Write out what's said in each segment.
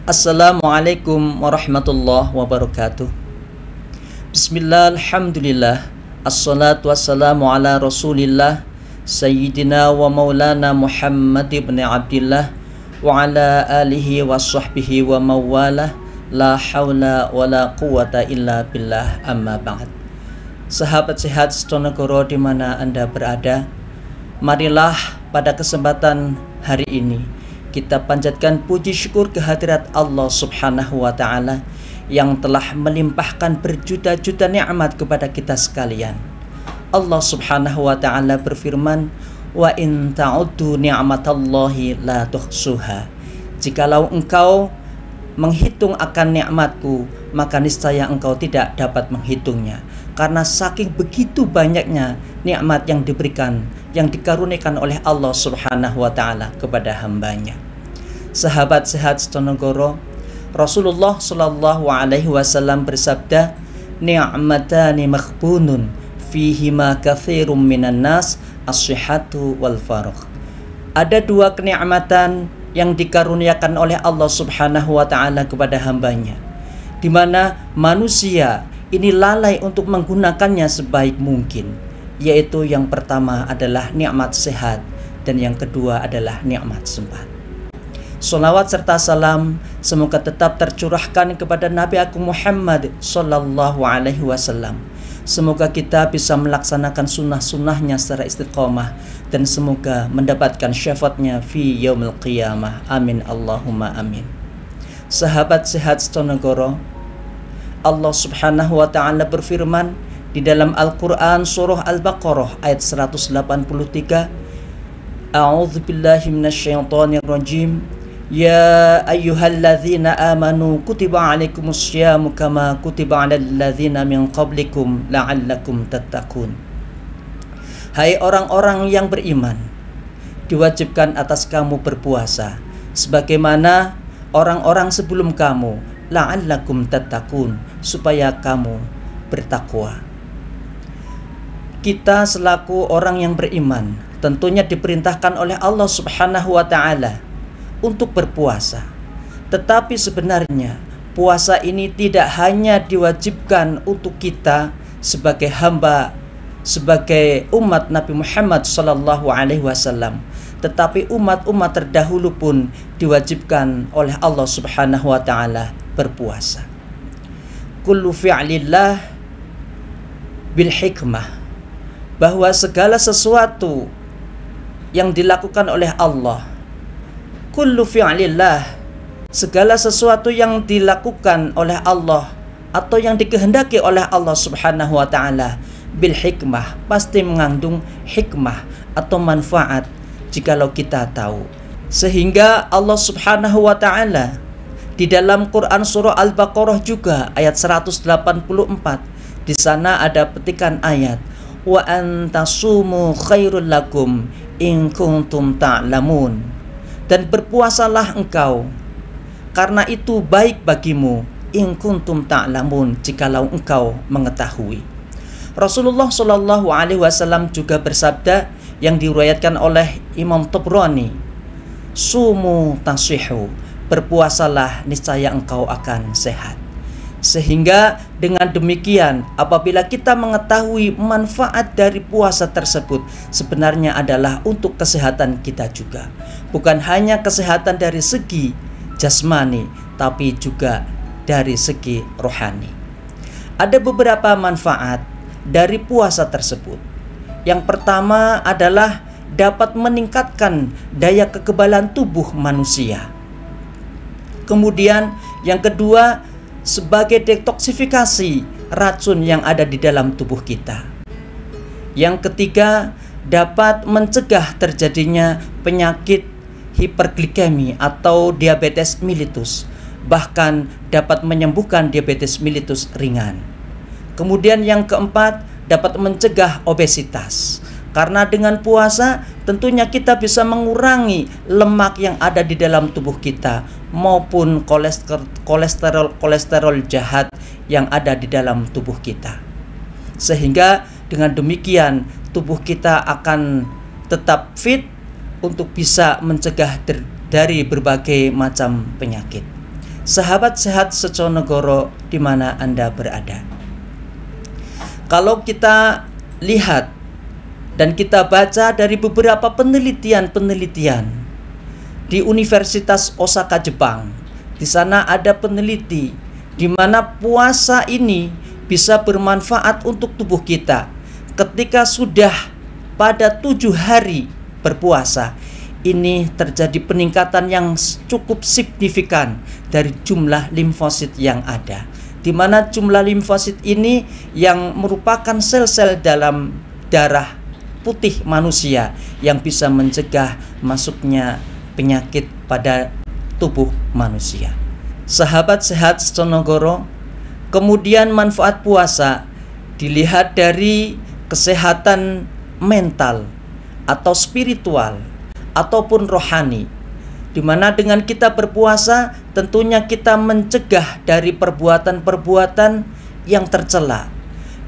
Assalamualaikum warahmatullahi wabarakatuh. Bismillah, alhamdulillah, assalatu wassalamu ala rasulillah Sayyidina wa maulana Muhammad ibn Abdillah wa ala alihi wa sahbihi wa mawalah. La hawla wa la quwata illa billah, amma ba'd. Sahabat sehat Setonegoro di mana Anda berada, marilah pada kesempatan hari ini kita panjatkan puji syukur kehadirat Allah Subhanahu wa ta'ala yang telah melimpahkan berjuta-juta nikmat kepada kita sekalian. Allah Subhanahu wa ta'ala berfirman, "Wa in ta'uddu ni'matallahi la tuhsuha." Jikalau engkau menghitung akan nikmatku, maka niscaya engkau tidak dapat menghitungnya. Karena saking begitu banyaknya nikmat yang diberikan, yang dikaruniakan oleh Allah Subhanahu wa ta'ala kepada hambanya. Sahabat sehat Setonegoro, Rasulullah Shallallahu alaihi wasallam bersabda, "Ni'matani maghbunun fihima katsirum minan nas, as-sihhatu wal faragh." Ada dua kenikmatan yang dikaruniakan oleh Allah Subhanahu wa ta'ala kepada hambanya, di mana manusia ini lalai untuk menggunakannya sebaik mungkin, yaitu yang pertama adalah nikmat sehat dan yang kedua adalah nikmat sempat. Salawat serta salam semoga tetap tercurahkan kepada Nabi Agung Muhammad Sallallahu alaihi wasallam. Semoga kita bisa melaksanakan sunnah-sunnahnya secara istiqomah dan semoga mendapatkan syafaatnya fi yaumil qiyamah. Amin Allahumma amin. Sahabat sehat Setonegoro, Allah Subhanahu wa ta'ala berfirman di dalam Al-Quran surah Al-Baqarah ayat 183, A'udzu billahi minasyaitonir rajim. Ya ayyuhalladzina amanu kutiba alaikumus syiyamu kama kutiba alal ladzina min qablikum la'allakum tattaqun. Hai orang-orang yang beriman, diwajibkan atas kamu berpuasa sebagaimana orang-orang sebelum kamu, la'allakum tattaqun, supaya kamu bertakwa. Kita selaku orang yang beriman tentunya diperintahkan oleh Allah Subhanahu wa ta'ala untuk berpuasa. Tetapi sebenarnya puasa ini tidak hanya diwajibkan untuk kita sebagai hamba, sebagai umat Nabi Muhammad sallallahu alaihi wasallam, tetapi umat-umat terdahulu pun diwajibkan oleh Allah Subhanahu wa ta'ala berpuasa. Kullu fi'lillah bil hikmah, bahwa segala sesuatu yang dilakukan oleh Allah, kullu fi'lillah, segala sesuatu yang dilakukan oleh Allah atau yang dikehendaki oleh Allah Subhanahu wa ta'ala bil hikmah, pasti mengandung hikmah atau manfaat jikalau kita tahu. Sehingga Allah Subhanahu wa ta'ala di dalam Quran surah Al-Baqarah juga ayat 184, di sana ada petikan ayat, wa antasumu khairul lakum in kuntum ta'lamun, dan berpuasalah engkau karena itu baik bagimu, in kuntum ta'lamun, jikalau engkau mengetahui. Rasulullah Shallallahu alaihi wasallam juga bersabda yang diriwayatkan oleh Imam Tabrani, sumu tasihu, berpuasalah niscaya engkau akan sehat. Sehingga dengan demikian apabila kita mengetahui manfaat dari puasa tersebut, sebenarnya adalah untuk kesehatan kita juga. Bukan hanya kesehatan dari segi jasmani, tapi juga dari segi rohani. Ada beberapa manfaat dari puasa tersebut. Yang pertama adalah dapat meningkatkan daya kekebalan tubuh manusia. Kemudian yang kedua, sebagai detoksifikasi racun yang ada di dalam tubuh kita. Yang ketiga, dapat mencegah terjadinya penyakit hiperglikemi atau diabetes mellitus, bahkan dapat menyembuhkan diabetes mellitus ringan. Kemudian yang keempat, dapat mencegah obesitas. Karena dengan puasa tentunya kita bisa mengurangi lemak yang ada di dalam tubuh kita maupun kolesterol jahat yang ada di dalam tubuh kita. Sehingga dengan demikian tubuh kita akan tetap fit untuk bisa mencegah dari berbagai macam penyakit. Sahabat sehat seconegoro di mana Anda berada. Kalau kita lihat dan kita baca dari beberapa penelitian di Universitas Osaka, Jepang, di sana ada peneliti di mana puasa ini bisa bermanfaat untuk tubuh kita. Ketika sudah pada 7 hari berpuasa, ini terjadi peningkatan yang cukup signifikan dari jumlah limfosit yang ada, di mana jumlah limfosit ini yang merupakan sel-sel dalam darah putih manusia yang bisa mencegah masuknya penyakit pada tubuh manusia. Sahabat sehat seconegoro, kemudian manfaat puasa dilihat dari kesehatan mental atau spiritual ataupun rohani, di mana dengan kita berpuasa tentunya kita mencegah dari perbuatan-perbuatan yang tercela,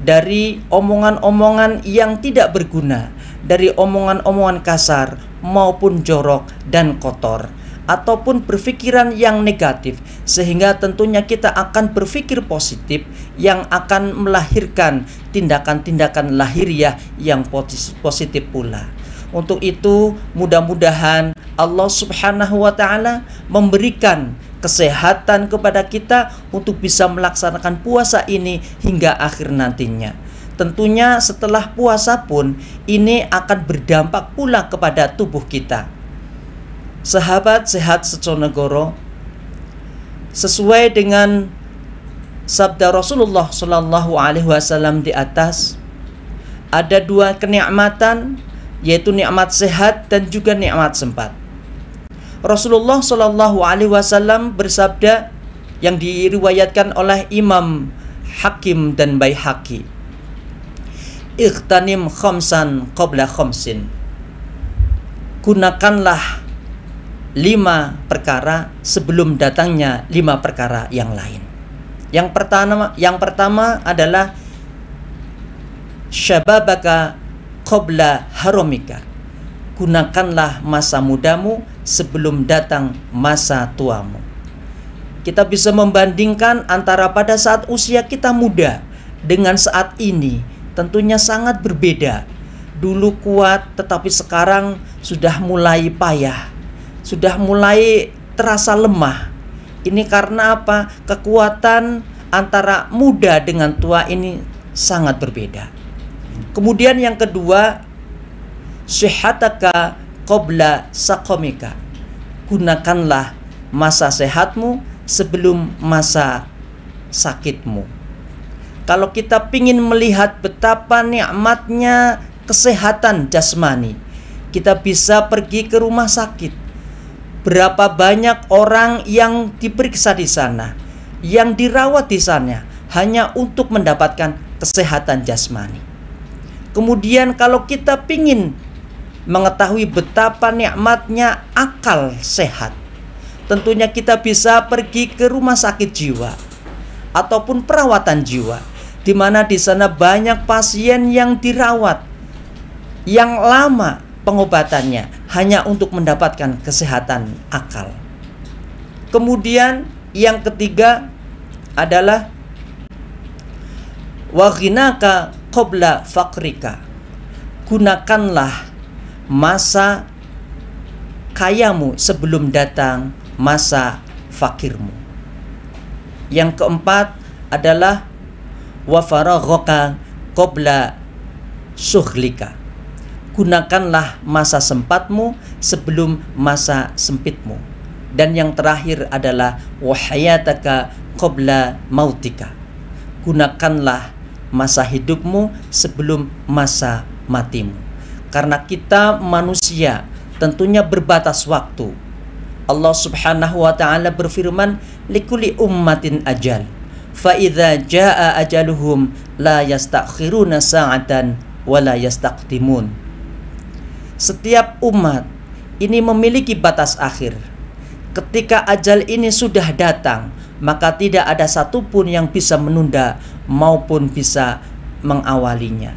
dari omongan-omongan yang tidak berguna, dari omongan-omongan kasar maupun jorok dan kotor, ataupun berpikiran yang negatif, sehingga tentunya kita akan berpikir positif yang akan melahirkan tindakan-tindakan lahiriah yang positif pula. Untuk itu mudah-mudahan Allah Subhanahu wa Ta'ala memberikan kesehatan kepada kita untuk bisa melaksanakan puasa ini hingga akhir nantinya. Tentunya setelah puasa pun ini akan berdampak pula kepada tubuh kita. Sahabat sehat seconegoro, sesuai dengan sabda Rasulullah Shallallahu Alaihi Wasallam di atas, ada 2 kenikmatan, yaitu nikmat sehat dan juga nikmat sempat. Rasulullah Shallallahu Alaihi Wasallam bersabda yang diriwayatkan oleh Imam Hakim dan Baihaqi, "Ightanim khamsan qabla khamsin." Gunakanlah 5 perkara sebelum datangnya 5 perkara yang lain. Yang pertama adalah syababaka qabla haramika. Gunakanlah masa mudamu sebelum datang masa tuamu. Kita bisa membandingkan antara pada saat usia kita muda dengan saat ini, tentunya sangat berbeda. Dulu kuat, tetapi sekarang sudah mulai payah, sudah mulai terasa lemah. Ini karena apa? Kekuatan antara muda dengan tua ini sangat berbeda. Kemudian yang kedua, sihataka qabla saqamika. Gunakanlah masa sehatmu sebelum masa sakitmu. Kalau kita ingin melihat betapa nikmatnya kesehatan jasmani, kita bisa pergi ke rumah sakit. Berapa banyak orang yang diperiksa di sana, yang dirawat di sana hanya untuk mendapatkan kesehatan jasmani. Kemudian kalau kita ingin mengetahui betapa nikmatnya akal sehat, tentunya kita bisa pergi ke rumah sakit jiwa ataupun perawatan jiwa, di mana di sana banyak pasien yang dirawat yang lama pengobatannya hanya untuk mendapatkan kesehatan akal. Kemudian yang ketiga adalah wa ghinaka qabla faqrika. Gunakanlah masa kayamu sebelum datang masa fakirmu. Yang keempat adalah wa faraghaka qabla syughlika. Gunakanlah masa sempatmu sebelum masa sempitmu. Dan yang terakhir adalah wa hayataka qabla mautika. Gunakanlah masa hidupmu sebelum masa matimu. Karena kita manusia tentunya berbatas waktu. Allah Subhanahu wa Ta'ala berfirman, likulli ummatin ajal, fa idza jaa ajaluhum la yastakhiruna sa'atan wa la yastaqdimun. Setiap umat ini memiliki batas akhir. Ketika ajal ini sudah datang, maka tidak ada satupun yang bisa menunda maupun bisa mengawalinya.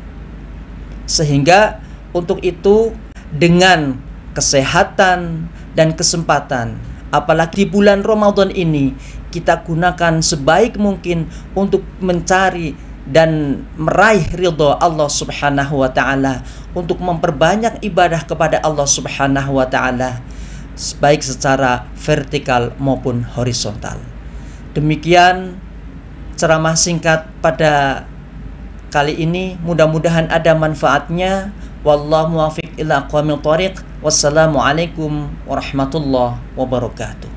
Sehingga untuk itu dengan kesehatan dan kesempatan Apalagi di bulan Ramadan ini, kita gunakan sebaik mungkin untuk mencari dan meraih ridho Allah Subhanahu wa taala, untuk memperbanyak ibadah kepada Allah Subhanahu wa taala, baik secara vertikal maupun horizontal. Demikian ceramah singkat pada kali ini, mudah-mudahan ada manfaatnya. Wallahu muwaffiq ila aqwamit thoriq. Wassalamualaikum warahmatullahi wabarakatuh.